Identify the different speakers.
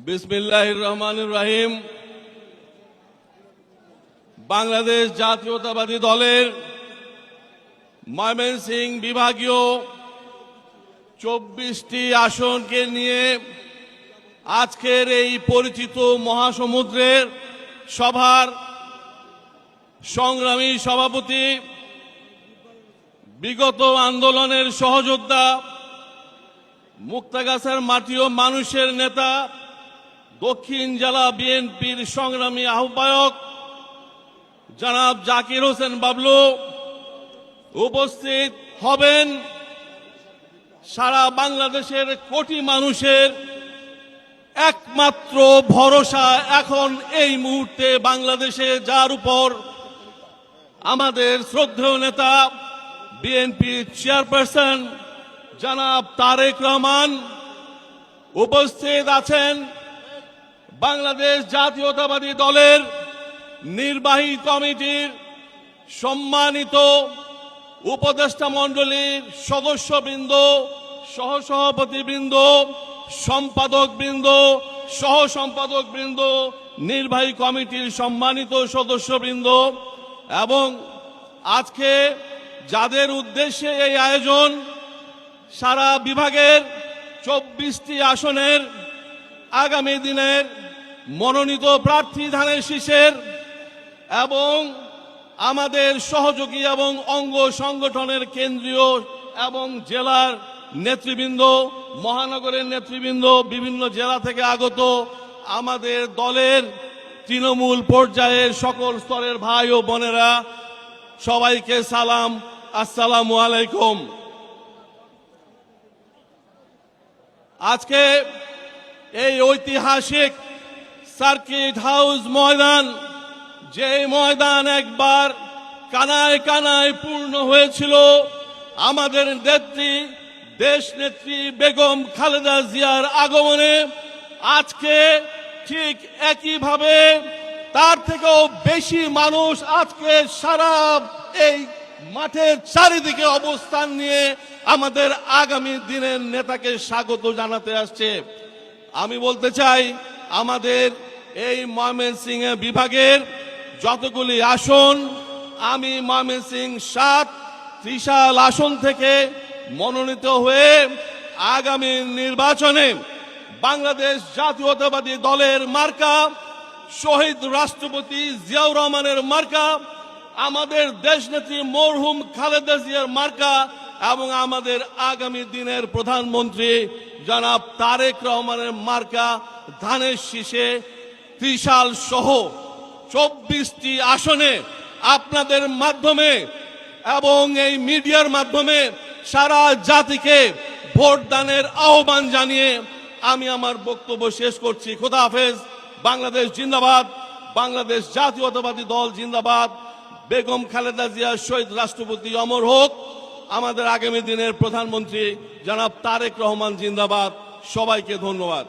Speaker 1: বিসমিল্লাহির রহমানির রহিম। বাংলাদেশ জাতীয়তাবাদী দলের ময়মনসিংহ বিভাগীয় 24টি আসনকে নিয়ে আজকের এই পরিচিত মহাসমুদ্রের সভার সংগ্রামী সভাপতি, বিগত আন্দোলনের সহযোদ্ধা, মুক্তাগাছার মাটি ও মানুষের নেতা, দক্ষিণ জেলা বিএনপির সংগ্রামী আহ্বায়ক জনাব জাকির হোসেন বাবলু উপস্থিত হবেন। সারা বাংলাদেশের কোটি মানুষের একমাত্র ভরসা এখন এই মুহূর্তে বাংলাদেশে, যার উপর আমাদের শ্রদ্ধেয় নেতা বিএনপির চেয়ারপারসন জনাব তারেক রহমান উপস্থিত আছেন। বাংলাদেশ জাতীয়তাবাদী দলের নির্বাহী কমিটির সম্মানিত উপদেষ্টা মণ্ডলীর সদস্যবৃন্দ, সহসভাপতিবৃন্দ, সম্পাদকবৃন্দ, সহ সম্পাদকবৃন্দ, নির্বাহী কমিটির সম্মানিত সদস্যবৃন্দ এবং আজকে যাদের উদ্দেশ্যে এই আয়োজন, সারা বিভাগের 24টি আসনের আগামী দিনের মনোনীত প্রার্থী ধানের শীষের এবং আমাদের সহযোগী এবং অঙ্গ সংগঠনের কেন্দ্রীয় এবং জেলার নেতৃবৃন্দ, মহানগরের নেতৃবৃন্দ, বিভিন্ন জেলা থেকে আগত আমাদের দলের তৃণমূল পর্যায়ের সকল স্তরের ভাই ও বোনেরা, সবাইকে সালাম, আসসালামু আলাইকুম। আজকে এই ঐতিহাসিক সার্কিট হাউস ময়দান, যে ময়দান একবার কানায় কানায় পূর্ণ হয়েছিল আমাদের নেত্রী, দেশ নেত্রী বেগম খালেদা জিয়ার আগমনে, আজকে ঠিক একইভাবে তার থেকেও বেশি মানুষ আজকে সারা এই মাঠের চারিদিকে অবস্থান নিয়ে আমাদের আগামী দিনের নেতাকে স্বাগত জানাতে আসছে। আমি বলতে চাই, আমাদের এই ময়মনসিংহ বিভাগের যতগুলি আসন, আমি ময়মনসিংহ 7 ত্রিশাল আসন থেকে মনোনীত হয়ে আগামী নির্বাচনে বাংলাদেশ জাতীয়তাবাদী দলের মার্কা, শহীদ রাষ্ট্রপতি জিয়াউর রহমানের মার্কা, আমাদের দেশনেত্রী মরহুম খালেদা জিয়ার মার্কা এবং আমাদের আগামী দিনের প্রধানমন্ত্রী জনাব তারেক রহমানের মার্কা ধানের শীষে ত্রিশাল সহ 24টি আসনে আপনাদের মাধ্যমে এবং এই মিডিয়ার মাধ্যমে সারা জাতিকে ভোটদানের আহ্বান জানিয়ে আমি আমার বক্তব্য শেষ করছি। খোদা হাফেজ। বাংলাদেশ জিন্দাবাদ, বাংলাদেশ জাতীয়তাবাদী দল জিন্দাবাদ, বেগম খালেদা জিয়া শহীদ রাষ্ট্রপতি অমর হোক, আমাদের আগামী দিনের প্রধানমন্ত্রী জনাব তারেক রহমান জিন্দাবাদ। সবাইকে ধন্যবাদ।